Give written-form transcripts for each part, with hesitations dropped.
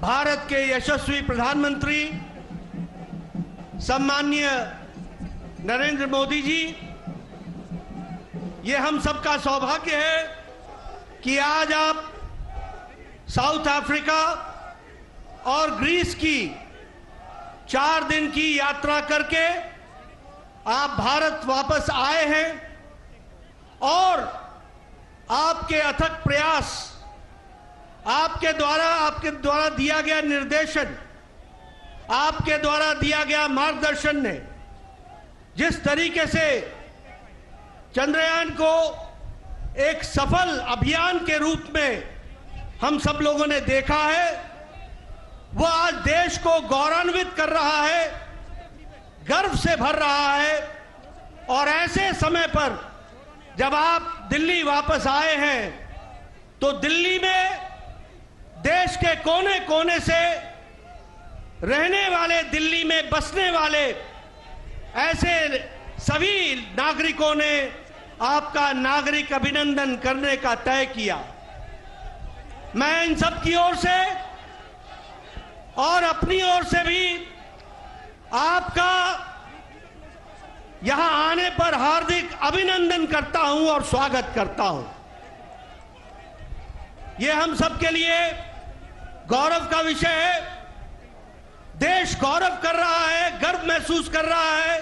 भारत के यशस्वी प्रधानमंत्री सम्माननीय नरेंद्र मोदी जी, ये हम सबका सौभाग्य है कि आज आप साउथ अफ्रीका और ग्रीस की 4 दिन की यात्रा करके आप भारत वापस आए हैं और आपके अथक प्रयास, आपके द्वारा दिया गया निर्देशन, आपके द्वारा दिया गया मार्गदर्शन ने जिस तरीके से चंद्रयान को एक सफल अभियान के रूप में हम सब लोगों ने देखा है, वह आज देश को गौरवान्वित कर रहा है, गर्व से भर रहा है। और ऐसे समय पर जब आप दिल्ली वापस आए हैं तो दिल्ली में देश के कोने कोने से रहने वाले, दिल्ली में बसने वाले ऐसे सभी नागरिकों ने आपका नागरिक अभिनंदन करने का तय किया। मैं इन सब की ओर से और अपनी ओर से भी आपका यहां आने पर हार्दिक अभिनंदन करता हूं और स्वागत करता हूं। यह हम सब के लिए गौरव का विषय है। देश गौरव कर रहा है, गर्व महसूस कर रहा है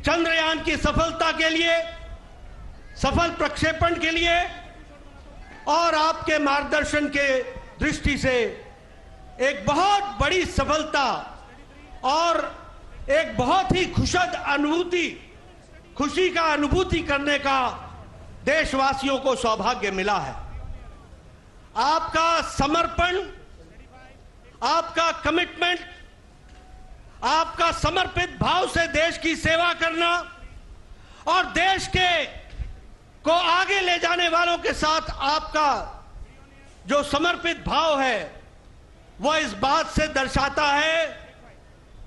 चंद्रयान की सफलता के लिए, सफल प्रक्षेपण के लिए और आपके मार्गदर्शन के दृष्टि से एक बहुत बड़ी सफलता और एक बहुत ही खुशी का अनुभूति करने का देशवासियों को सौभाग्य मिला है। आपका समर्पण, आपका कमिटमेंट, आपका समर्पित भाव से देश की सेवा करना और देश को आगे ले जाने वालों के साथ आपका जो समर्पित भाव है वह इस बात से दर्शाता है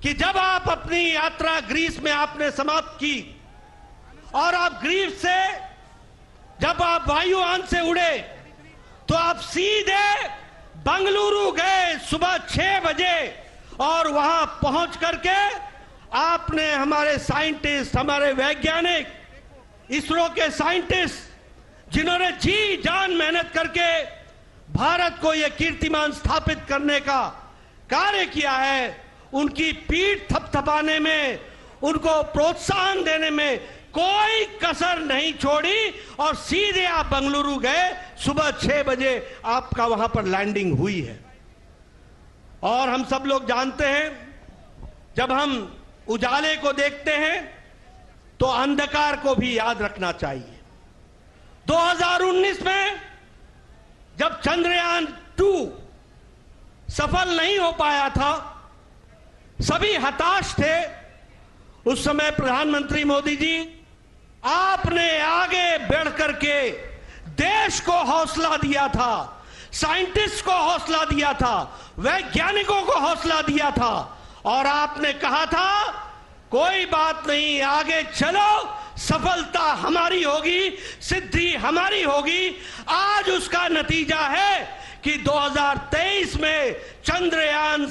कि जब आप अपनी यात्रा ग्रीस में आपने समाप्त की और आप ग्रीस से जब आप वायुयान से उड़े तो आप सीधे बंगलुरु गए सुबह 6 बजे और वहां पहुंच करके आपने हमारे साइंटिस्ट, हमारे वैज्ञानिक, इसरो के साइंटिस्ट जिन्होंने जी जान मेहनत करके भारत को यह कीर्तिमान स्थापित करने का कार्य किया है, उनकी पीठ थपथपाने में, उनको प्रोत्साहन देने में कोई कसर नहीं छोड़ी और सीधे आप बंगलुरु गए। सुबह 6 बजे आपका वहां पर लैंडिंग हुई है। और हम सब लोग जानते हैं, जब हम उजाले को देखते हैं तो अंधकार को भी याद रखना चाहिए। 2019 में जब चंद्रयान 2 सफल नहीं हो पाया था, सभी हताश थे। उस समय प्रधानमंत्री मोदी जी, आपने आगे बढ़ करके देश को हौसला दिया था, साइंटिस्ट को हौसला दिया था, वैज्ञानिकों को हौसला दिया था और आपने कहा था कोई बात नहीं, आगे चलो, सफलता हमारी होगी, सिद्धि हमारी होगी। आज उसका नतीजा है कि 2023 में चंद्रयान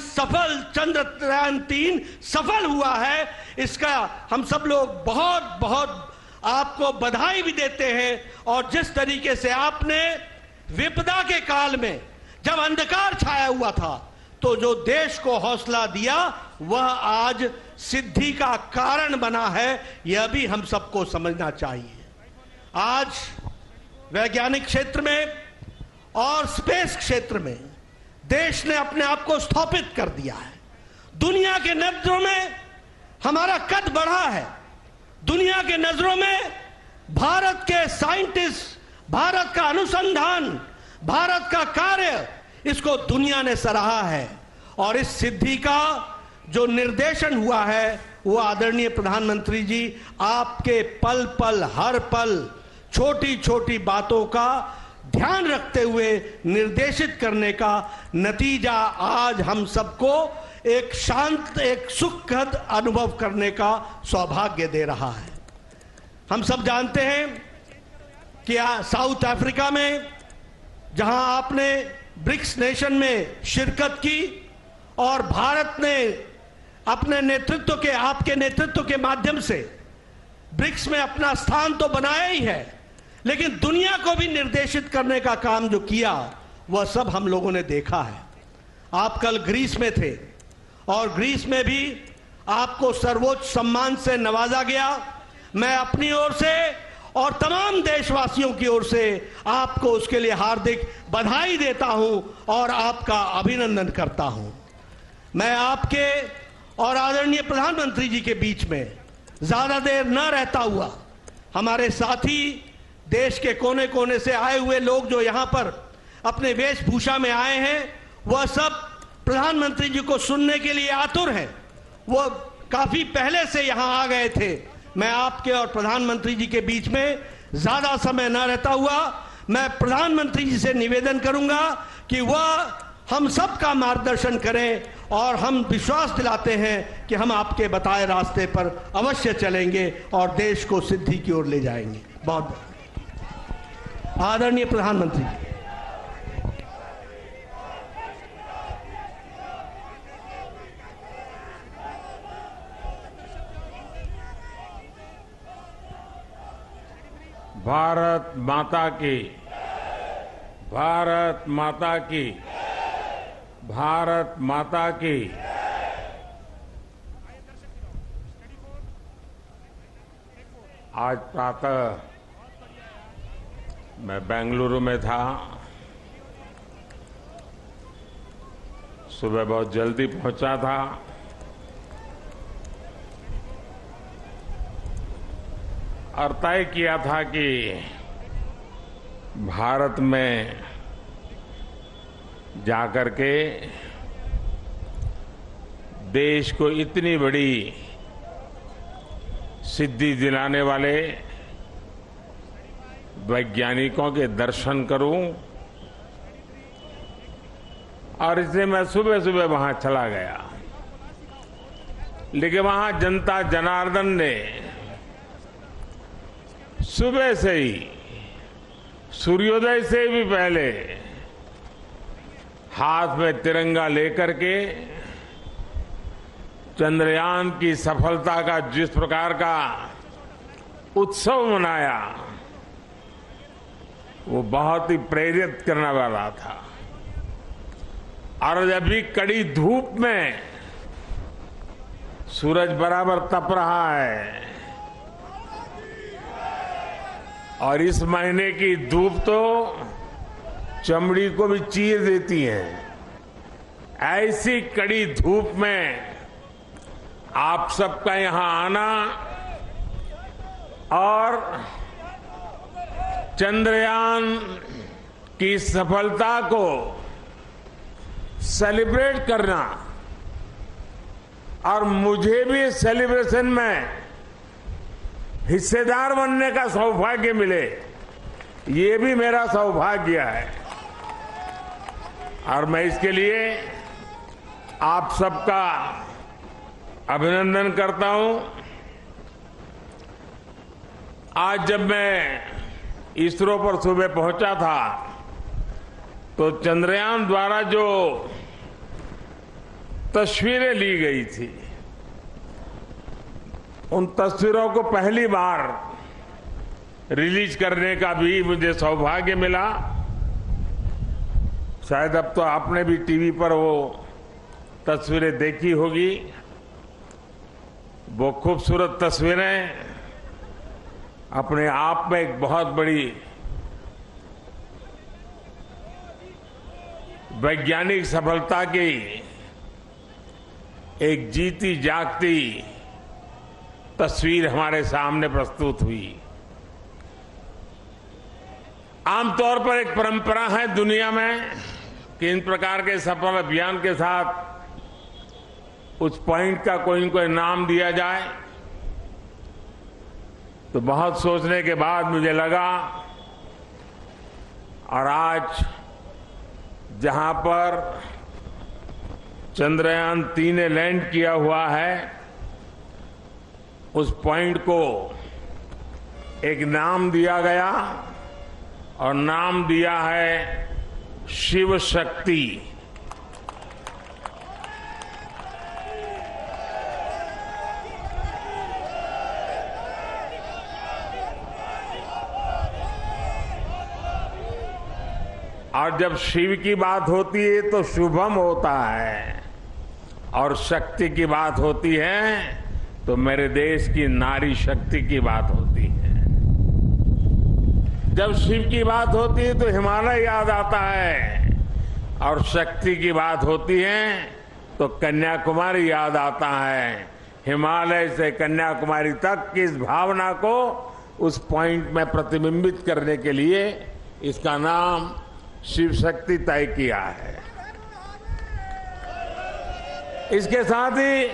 3 सफल हुआ है। इसका हम सब लोग बहुत बहुत आपको बधाई भी देते हैं। और जिस तरीके से आपने विपदा के काल में जब अंधकार छाया हुआ था तो जो देश को हौसला दिया वह आज सिद्धि का कारण बना है, यह भी हम सबको समझना चाहिए। आज वैज्ञानिक क्षेत्र में और स्पेस क्षेत्र में देश ने अपने आप को स्थापित कर दिया है। दुनिया के नजरों में हमारा कद बढ़ा है। दुनिया के नजरों में भारत के साइंटिस्ट, भारत का अनुसंधान, भारत का कार्य, इसको दुनिया ने सराहा है। और इस सिद्धि का जो निर्देशन हुआ है वो आदरणीय प्रधानमंत्री जी आपके पल पल, हर पल, छोटी छोटी बातों का ध्यान रखते हुए निर्देशित करने का नतीजा आज हम सबको एक शांत, एक सुखद अनुभव करने का सौभाग्य दे रहा है। हम सब जानते हैं कि साउथ अफ्रीका में जहां आपने ब्रिक्स नेशन में शिरकत की और भारत ने अपने नेतृत्व के, आपके नेतृत्व के माध्यम से ब्रिक्स में अपना स्थान तो बनाया ही है, लेकिन दुनिया को भी निर्देशित करने का काम जो किया वह सब हम लोगों ने देखा है। आप कल ग्रीस में थे और ग्रीस में भी आपको सर्वोच्च सम्मान से नवाजा गया। मैं अपनी ओर से और तमाम देशवासियों की ओर से आपको उसके लिए हार्दिक बधाई देता हूं और आपका अभिनंदन करता हूं। मैं आपके और आदरणीय प्रधानमंत्री जी के बीच में ज्यादा देर न रहता हुआ, हमारे साथी देश के कोने कोने से आए हुए लोग जो यहां पर अपने वेशभूषा में आए हैं, वह सब प्रधानमंत्री जी को सुनने के लिए आतुर हैं। वो काफी पहले से यहां आ गए थे। मैं आपके और प्रधानमंत्री जी के बीच में ज्यादा समय न रहता हुआ मैं प्रधानमंत्री जी से निवेदन करूंगा कि वह हम सब का मार्गदर्शन करें और हम विश्वास दिलाते हैं कि हम आपके बताए रास्ते पर अवश्य चलेंगे और देश को सिद्धि की ओर ले जाएंगे। बहुत आदरणीय प्रधानमंत्री जी। भारत माता की, भारत माता की, भारत माता की। आज प्रातः मैं बेंगलुरु में था। सुबह बहुत जल्दी पहुंचा था। और तय किया था कि भारत में जाकर के देश को इतनी बड़ी सिद्धि दिलाने वाले वैज्ञानिकों के दर्शन करूं, और इसलिए मैं सुबह सुबह वहां चला गया। लेकिन वहां जनता जनार्दन ने सुबह से ही, सूर्योदय से भी पहले हाथ में तिरंगा लेकर के चंद्रयान की सफलता का जिस प्रकार का उत्सव मनाया, वो बहुत ही प्रेरित करने वाला था। और अभी कड़ी धूप में सूरज बराबर तप रहा है, और इस महीने की धूप तो चमड़ी को भी चीर देती है। ऐसी कड़ी धूप में आप सबका यहां आना और चंद्रयान की सफलता को सेलिब्रेट करना, और मुझे भी सेलिब्रेशन में हिस्सेदार बनने का सौभाग्य मिले, ये भी मेरा सौभाग्य है। और मैं इसके लिए आप सबका अभिनंदन करता हूं। आज जब मैं इसरो पर सुबह पहुंचा था, तो चंद्रयान द्वारा जो तस्वीरें ली गई थी, उन तस्वीरों को पहली बार रिलीज करने का भी मुझे सौभाग्य मिला। शायद अब तो आपने भी टीवी पर वो तस्वीरें देखी होगी। वो खूबसूरत तस्वीरें अपने आप में एक बहुत बड़ी वैज्ञानिक सफलता की एक जीती जागती तस्वीर हमारे सामने प्रस्तुत हुई। आमतौर पर एक परंपरा है दुनिया में कि इन प्रकार के सफल अभियान के साथ उस पॉइंट का कोई न कोई नाम दिया जाए। तो बहुत सोचने के बाद मुझे लगा, और आज जहां पर चंद्रयान 3 ने लैंड किया हुआ है, उस पॉइंट को एक नाम दिया गया, और नाम दिया है शिव शक्ति। और जब शिव की बात होती है तो शुभम होता है, और शक्ति की बात होती है तो मेरे देश की नारी शक्ति की बात होती है। जब शिव की बात होती है तो हिमालय याद आता है, और शक्ति की बात होती है तो कन्याकुमारी याद आता है। हिमालय से कन्याकुमारी तक की इस भावना को उस पॉइंट में प्रतिबिंबित करने के लिए इसका नाम शिव शक्ति तय किया है। इसके साथ ही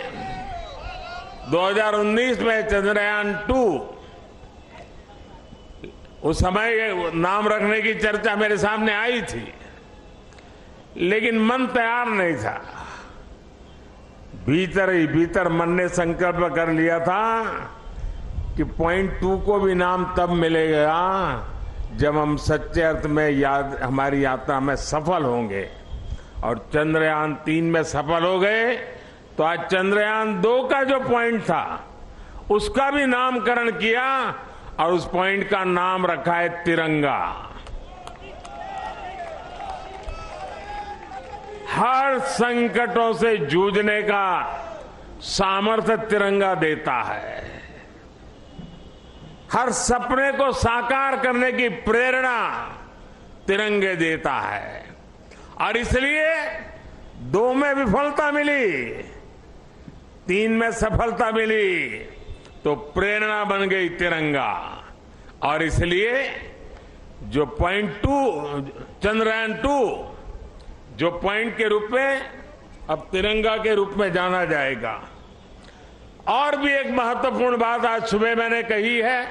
2019 में चंद्रयान 2, उस समय नाम रखने की चर्चा मेरे सामने आई थी, लेकिन मन तैयार नहीं था। भीतर ही भीतर मन ने संकल्प कर लिया था कि पॉइंट 2 को भी नाम तब मिलेगा जब हम सच्चे अर्थ में हमारी यात्रा में सफल होंगे। और चंद्रयान 3 में सफल हो गए तो आज चंद्रयान 2 का जो पॉइंट था उसका भी नामकरण किया, और उस पॉइंट का नाम रखा है तिरंगा। हर संकटों से जूझने का सामर्थ्य तिरंगा देता है, हर सपने को साकार करने की प्रेरणा तिरंगे देता है। और इसलिए 2 में विफलता मिली, 3 में सफलता मिली, तो प्रेरणा बन गई तिरंगा। और इसलिए जो पॉइंट 2 चंद्रयान 2 जो पॉइंट के रूप में अब तिरंगा के रूप में जाना जाएगा। और भी एक महत्वपूर्ण बात आज सुबह मैंने कही है।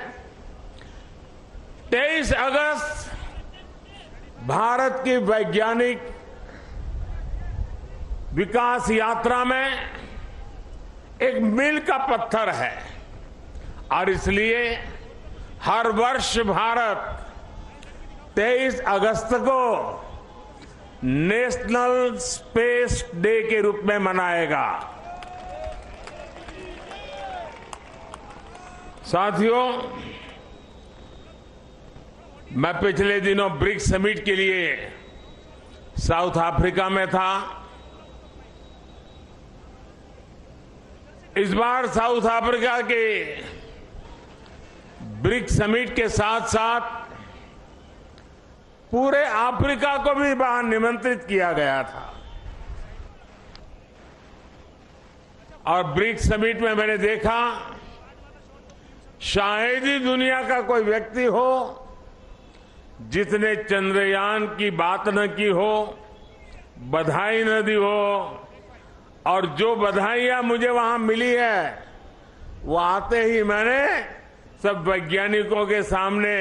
23 अगस्त भारत की वैज्ञानिक विकास यात्रा में एक मील का पत्थर है, और इसलिए हर वर्ष भारत 23 अगस्त को नेशनल स्पेस डे के रूप में मनाएगा। साथियों, मैं पिछले दिनों ब्रिक्स समिट के लिए साउथ अफ्रीका में था। इस बार साउथ अफ्रीका के ब्रिक्स समिट के साथ साथ पूरे अफ्रीका को भी वहां निमंत्रित किया गया था। और ब्रिक्स समिट में मैंने देखा, शायद ही दुनिया का कोई व्यक्ति हो जिसने चंद्रयान की बात न की हो, बधाई न दी हो। और जो बधाइयां मुझे वहां मिली है वो आते ही मैंने सब वैज्ञानिकों के सामने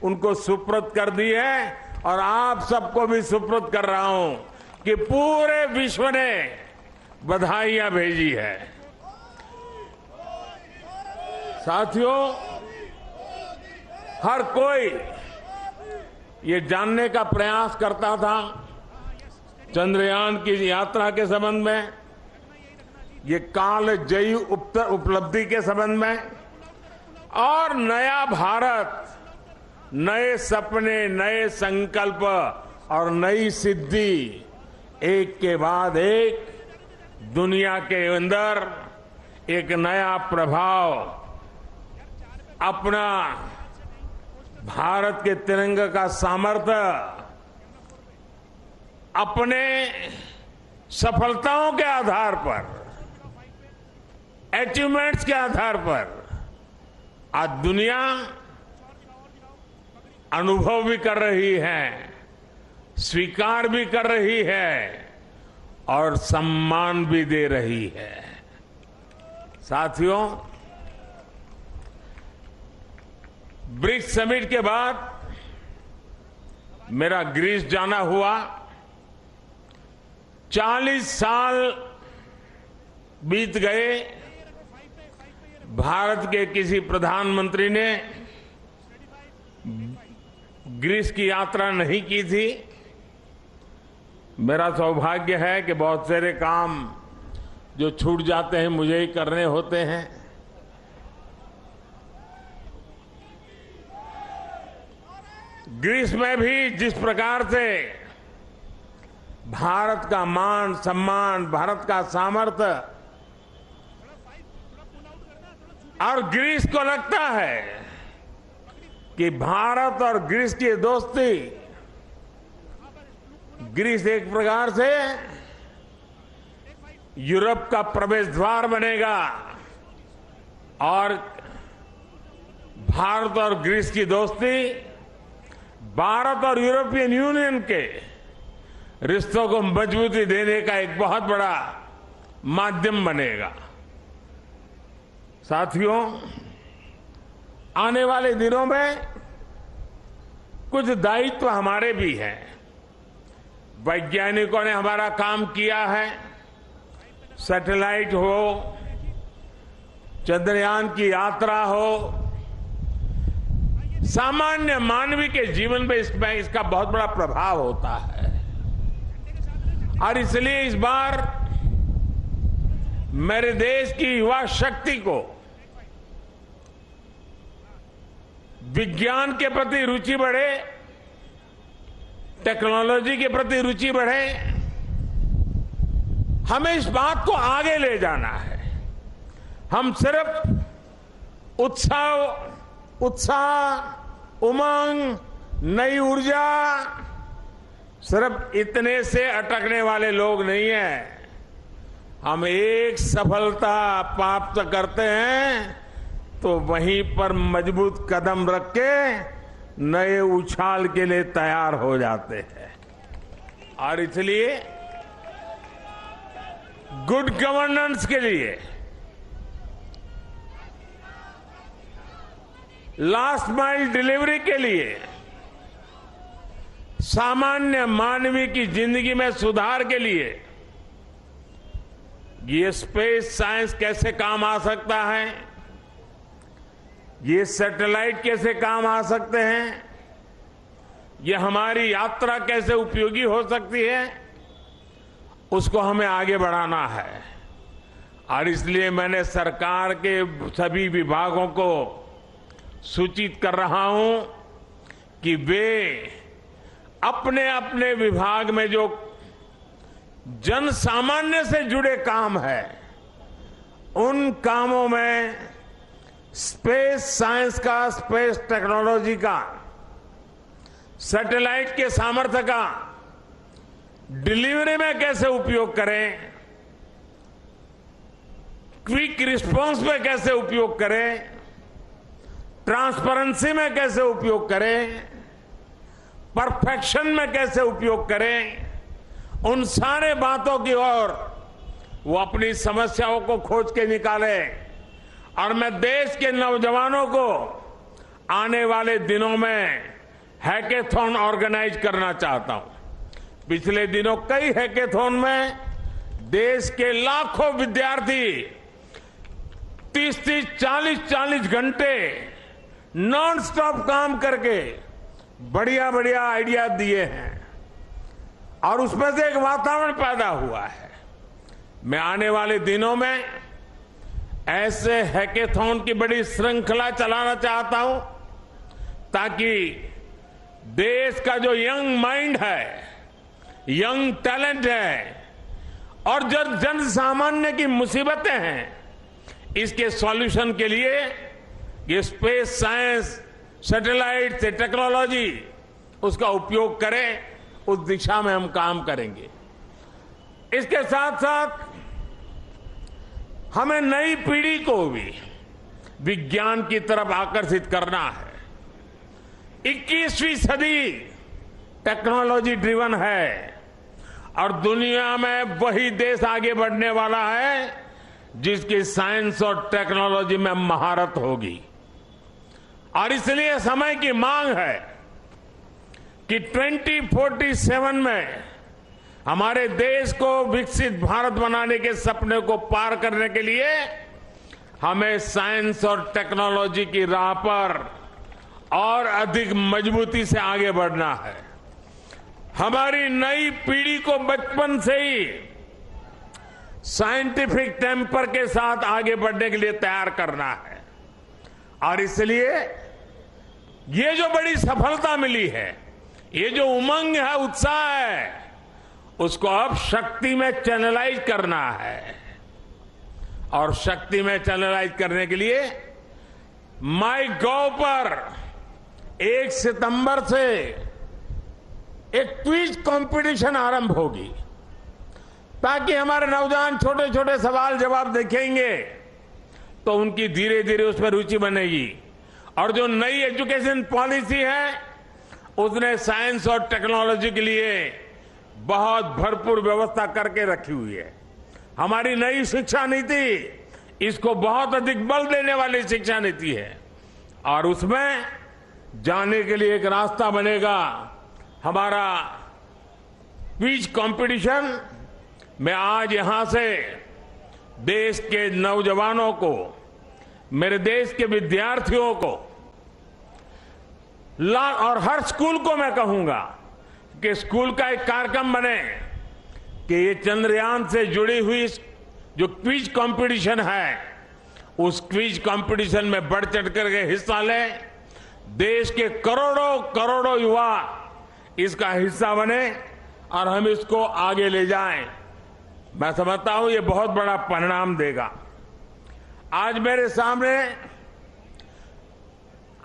उनको सुपुर्द कर दी है, और आप सबको भी सुपुर्द कर रहा हूं कि पूरे विश्व ने बधाइयां भेजी है। साथियों, हर कोई ये जानने का प्रयास करता था चंद्रयान की यात्रा के संबंध में, ये कालजयी उपलब्धि के संबंध में, और नया भारत, नए सपने, नए संकल्प और नई सिद्धि एक के बाद एक दुनिया के अंदर एक नया प्रभाव अपना भारत के तिरंगे का सामर्थ्य अपने सफलताओं के आधार पर, अचीवमेंट्स के आधार पर आज दुनिया अनुभव भी कर रही है, स्वीकार भी कर रही है और सम्मान भी दे रही है। साथियों, ब्रिक्स समिट के बाद मेरा ग्रीस जाना हुआ। 40 साल बीत गए, भारत के किसी प्रधानमंत्री ने ग्रीस की यात्रा नहीं की थी। मेरा सौभाग्य है कि बहुत सारे काम जो छूट जाते हैं मुझे ही करने होते हैं। ग्रीस में भी जिस प्रकार से भारत का मान सम्मान, भारत का सामर्थ्य, और ग्रीस को लगता है कि भारत और ग्रीस की दोस्ती, ग्रीस एक प्रकार से यूरोप का प्रवेश द्वार बनेगा और भारत और ग्रीस की दोस्ती भारत और यूरोपियन यूनियन के रिश्तों को मजबूती देने का एक बहुत बड़ा माध्यम बनेगा। साथियों, आने वाले दिनों में कुछ दायित्व हमारे भी हैं। वैज्ञानिकों ने हमारा काम किया है, सैटेलाइट हो, चंद्रयान की यात्रा हो, सामान्य मानवीय के जीवन में इसका बहुत बड़ा प्रभाव होता है। और इसलिए इस बार मेरे देश की युवा शक्ति को विज्ञान के प्रति रुचि बढ़े, टेक्नोलॉजी के प्रति रुचि बढ़े। हमें इस बात को आगे ले जाना है। हम सिर्फ उत्साह, उमंग, नई ऊर्जा, सिर्फ इतने से अटकने वाले लोग नहीं हैं। हम एक सफलता प्राप्त करते हैं तो वहीं पर मजबूत कदम रख के नए उछाल के लिए तैयार हो जाते हैं। और इसलिए गुड गवर्नेंस के लिए, लास्ट माइल डिलीवरी के लिए, सामान्य मानवीय की जिंदगी में सुधार के लिए ये स्पेस साइंस कैसे काम आ सकता है, ये सैटेलाइट कैसे काम आ सकते हैं, ये हमारी यात्रा कैसे उपयोगी हो सकती है, उसको हमें आगे बढ़ाना है। और इसलिए मैंने सरकार के सभी विभागों को सूचित कर रहा हूं कि वे अपने अपने विभाग में जो जन सामान्य से जुड़े काम है, उन कामों में स्पेस साइंस का, स्पेस टेक्नोलॉजी का, सैटेलाइट के सामर्थ्य का डिलीवरी में कैसे उपयोग करें, क्विक रिस्पांस में कैसे उपयोग करें, ट्रांसपेरेंसी में कैसे उपयोग करें, परफेक्शन में कैसे उपयोग करें, उन सारे बातों की ओर वो अपनी समस्याओं को खोज के निकाले। और मैं देश के नौजवानों को आने वाले दिनों में हैकेथॉन ऑर्गेनाइज करना चाहता हूं। पिछले दिनों कई हैकेथॉन में देश के लाखों विद्यार्थी 30-30, 40-40 घंटे नॉन स्टॉप काम करके बढ़िया बढ़िया आइडिया दिए हैं और उसमें से एक वातावरण पैदा हुआ है। मैं आने वाले दिनों में ऐसे हैकेथॉन की बड़ी श्रृंखला चलाना चाहता हूं ताकि देश का जो यंग माइंड है, यंग टैलेंट है और जो जन सामान्य की मुसीबतें हैं, इसके सॉल्यूशन के लिए ये स्पेस साइंस, सैटेलाइट से टेक्नोलॉजी, उसका उपयोग करें। उस दिशा में हम काम करेंगे। इसके साथ साथ हमें नई पीढ़ी को भी विज्ञान की तरफ आकर्षित करना है। 21वीं सदी टेक्नोलॉजी ड्रिवन है और दुनिया में वही देश आगे बढ़ने वाला है जिसकी साइंस और टेक्नोलॉजी में महारत होगी। और इसलिए समय की मांग है कि 2047 में हमारे देश को विकसित भारत बनाने के सपने को पार करने के लिए हमें साइंस और टेक्नोलॉजी की राह पर और अधिक मजबूती से आगे बढ़ना है। हमारी नई पीढ़ी को बचपन से ही साइंटिफिक टेम्पर के साथ आगे बढ़ने के लिए तैयार करना है। और इसलिए ये जो बड़ी सफलता मिली है, ये जो उमंग है, उत्साह है, उसको अब शक्ति में चैनलाइज करना है। और शक्ति में चैनलाइज करने के लिए MyGov पर 1 सितंबर से एक क्विज कंपटीशन आरंभ होगी, ताकि हमारे नौजवान छोटे छोटे सवाल जवाब देखेंगे तो उनकी धीरे धीरे उस पर रुचि बनेगी। और जो नई एजुकेशन पॉलिसी है, उसने साइंस और टेक्नोलॉजी के लिए बहुत भरपूर व्यवस्था करके रखी हुई है। हमारी नई शिक्षा नीति इसको बहुत अधिक बल देने वाली शिक्षा नीति है, और उसमें जाने के लिए एक रास्ता बनेगा। हमारा क्विज कंपटीशन में आज यहां से देश के नौजवानों को, मेरे देश के विद्यार्थियों को और हर स्कूल को मैं कहूंगा कि स्कूल का एक कार्यक्रम बने कि ये चंद्रयान से जुड़ी हुई जो क्विज कंपटीशन है, उस क्विज कंपटीशन में बढ़ चढ़ करके हिस्सा लें। देश के करोड़ों करोड़ों युवा इसका हिस्सा बने और हम इसको आगे ले जाएं। मैं समझता हूं ये बहुत बड़ा परिणाम देगा। आज मेरे सामने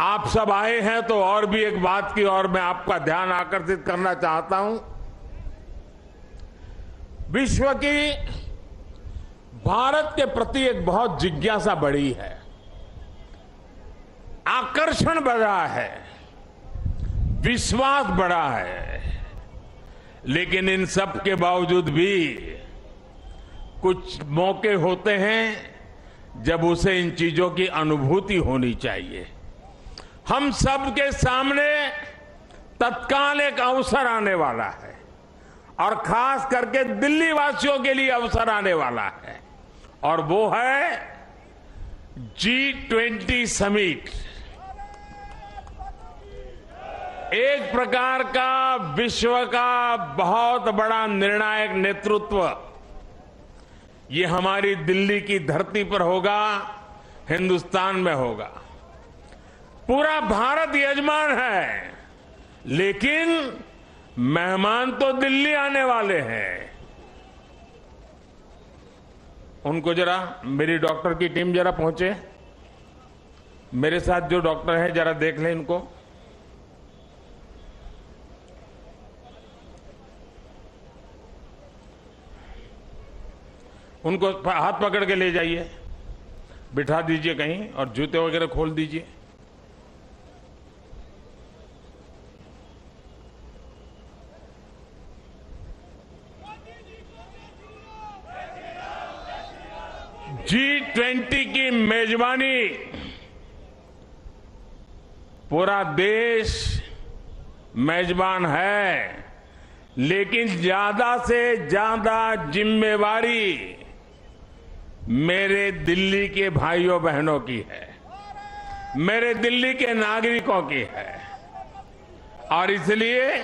आप सब आए हैं तो और भी एक बात की और मैं आपका ध्यान आकर्षित करना चाहता हूं। विश्व की भारत के प्रति एक बहुत जिज्ञासा बढ़ी है, आकर्षण बढ़ा है, विश्वास बढ़ा है। लेकिन इन सब के बावजूद भी कुछ मौके होते हैं जब उसे इन चीजों की अनुभूति होनी चाहिए। हम सब के सामने तत्काल एक अवसर आने वाला है, और खास करके दिल्ली वासियों के लिए अवसर आने वाला है, और वो है G20 समिट। एक प्रकार का विश्व का बहुत बड़ा निर्णायक नेतृत्व ये हमारी दिल्ली की धरती पर होगा, हिंदुस्तान में होगा। पूरा भारत यजमान है, लेकिन मेहमान तो दिल्ली आने वाले हैं। उनको जरा, मेरी डॉक्टर की टीम जरा पहुंचे, मेरे साथ जो डॉक्टर हैं जरा देख लें इनको। उनको हाथ पकड़ के ले जाइए, बिठा दीजिए कहीं, और जूते वगैरह खोल दीजिए। G20 की मेजबानी पूरा देश मेजबान है, लेकिन ज्यादा से ज्यादा जिम्मेवारी मेरे दिल्ली के भाइयों बहनों की है, मेरे दिल्ली के नागरिकों की है। और इसलिए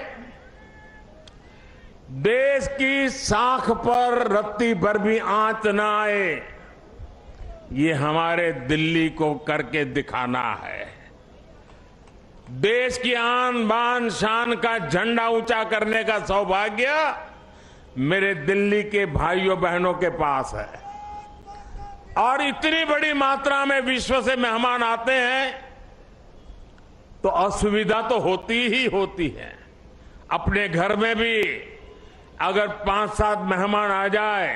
देश की साख पर रत्ती भर भी आंच न आए, ये हमारे दिल्ली को करके दिखाना है। देश की आन बान शान का झंडा ऊंचा करने का सौभाग्य मेरे दिल्ली के भाइयों बहनों के पास है। और इतनी बड़ी मात्रा में विश्व से मेहमान आते हैं तो असुविधा तो होती ही होती है। अपने घर में भी अगर 5-7 मेहमान आ जाए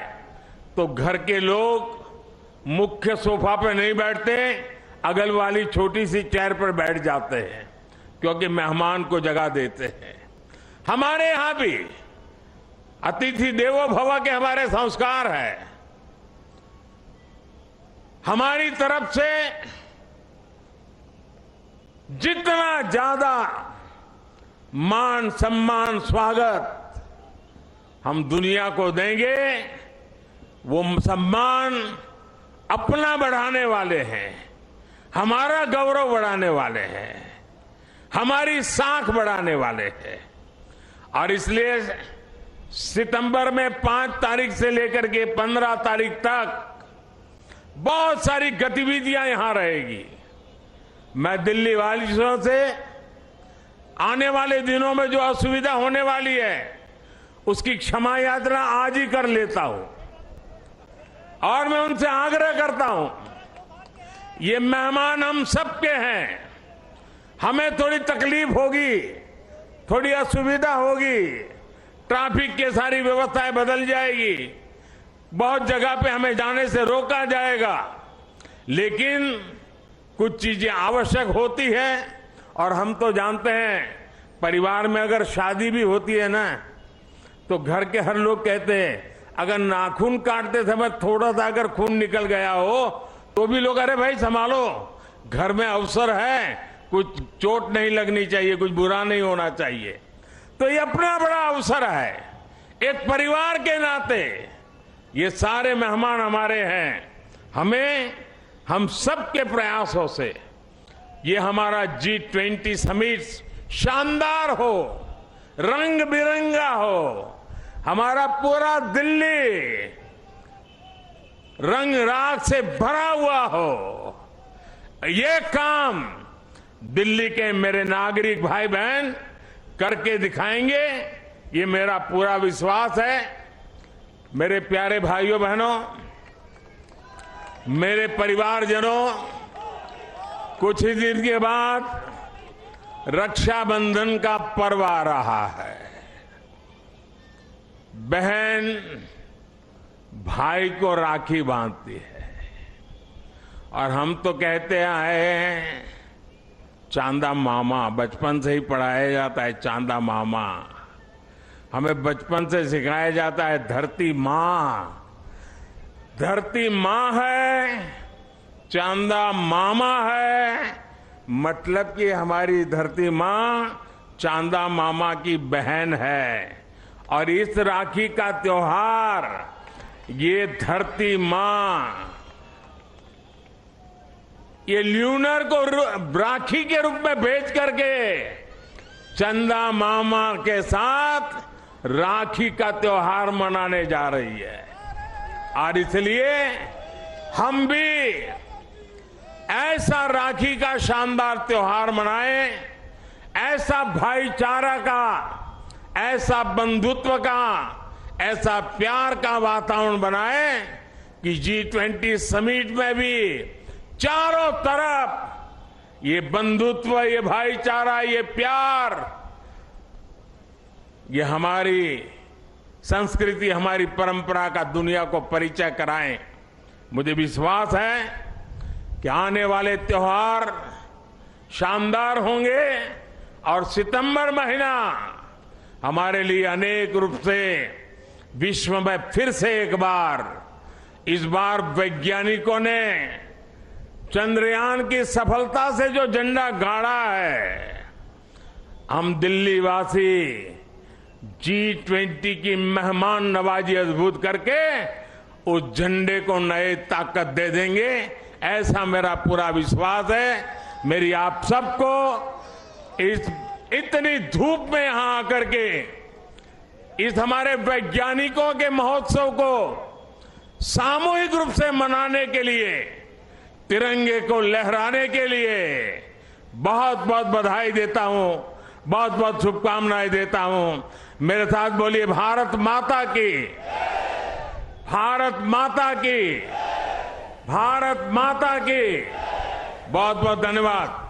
तो घर के लोग मुख्य सोफा पे नहीं बैठते, अगल वाली छोटी सी चेयर पर बैठ जाते हैं, क्योंकि मेहमान को जगह देते हैं। हमारे यहां भी अतिथि देवो भव के हमारे संस्कार है। हमारी तरफ से जितना ज्यादा मान सम्मान स्वागत हम दुनिया को देंगे, वो सम्मान अपना बढ़ाने वाले हैं, हमारा गौरव बढ़ाने वाले हैं, हमारी साख बढ़ाने वाले हैं। और इसलिए सितंबर में 5 तारीख से लेकर के 15 तारीख तक बहुत सारी गतिविधियां यहां रहेगी। मैं दिल्ली वासियों से आने वाले दिनों में जो असुविधा होने वाली है उसकी क्षमा यात्रा आज ही कर लेता हूं और मैं उनसे आग्रह करता हूं, ये मेहमान हम सबके हैं, हमें थोड़ी तकलीफ होगी, थोड़ी असुविधा होगी, ट्रैफिक की सारी व्यवस्थाएं बदल जाएगी, बहुत जगह पे हमें जाने से रोका जाएगा, लेकिन कुछ चीजें आवश्यक होती है। और हम तो जानते हैं परिवार में अगर शादी भी होती है ना तो घर के हर लोग कहते हैं अगर नाखून काटते समय थोड़ा सा अगर खून निकल गया हो तो भी लोग अरे भाई संभालो, घर में अवसर है, कुछ चोट नहीं लगनी चाहिए, कुछ बुरा नहीं होना चाहिए। तो ये अपना बड़ा अवसर है, एक परिवार के नाते ये सारे मेहमान हमारे हैं। हम सबके प्रयासों से ये हमारा G20 समिट शानदार हो, रंग बिरंगा हो, हमारा पूरा दिल्ली रंग राग से भरा हुआ हो। ये काम दिल्ली के मेरे नागरिक भाई बहन करके दिखाएंगे, ये मेरा पूरा विश्वास है। मेरे प्यारे भाइयों बहनों, मेरे परिवारजनों, कुछ ही दिन के बाद रक्षाबंधन का पर्व आ रहा है। बहन भाई को राखी बांधती है और हम तो कहते आए हैं चांदा मामा, बचपन से ही पढ़ाया जाता है चांदा मामा, हमें बचपन से सिखाया जाता है धरती माँ। धरती माँ है, चांदा मामा है, मतलब कि हमारी धरती माँ चांदा मामा की बहन है। और इस राखी का त्योहार ये धरती माँ ये ल्यूनर को राखी के रूप में भेज करके चंदा मामा के साथ राखी का त्योहार मनाने जा रही है। और इसलिए हम भी ऐसा राखी का शानदार त्योहार मनाएं, ऐसा भाईचारा का, ऐसा बंधुत्व का, ऐसा प्यार का वातावरण बनाएं कि G20 समिट में भी चारों तरफ ये बंधुत्व, ये भाईचारा, ये प्यार, ये हमारी संस्कृति, हमारी परंपरा का दुनिया को परिचय कराएं। मुझे विश्वास है कि आने वाले त्योहार शानदार होंगे और सितंबर महीना हमारे लिए अनेक रूप से विश्व में फिर से एक बार, इस बार वैज्ञानिकों ने चंद्रयान की सफलता से जो झंडा गाड़ा है, हम दिल्ली वासी G20 की मेहमान नवाजी अद्भुत करके उस झंडे को नए ताकत दे देंगे, ऐसा मेरा पूरा विश्वास है। मेरी आप सबको इस इतनी धूप में यहां आकर के इस हमारे वैज्ञानिकों के महोत्सव को सामूहिक रूप से मनाने के लिए, तिरंगे को लहराने के लिए बहुत बहुत बधाई देता हूं, बहुत बहुत शुभकामनाएं देता हूं। मेरे साथ बोलिए भारत माता की, भारत माता की, भारत माता की। बहुत बहुत धन्यवाद।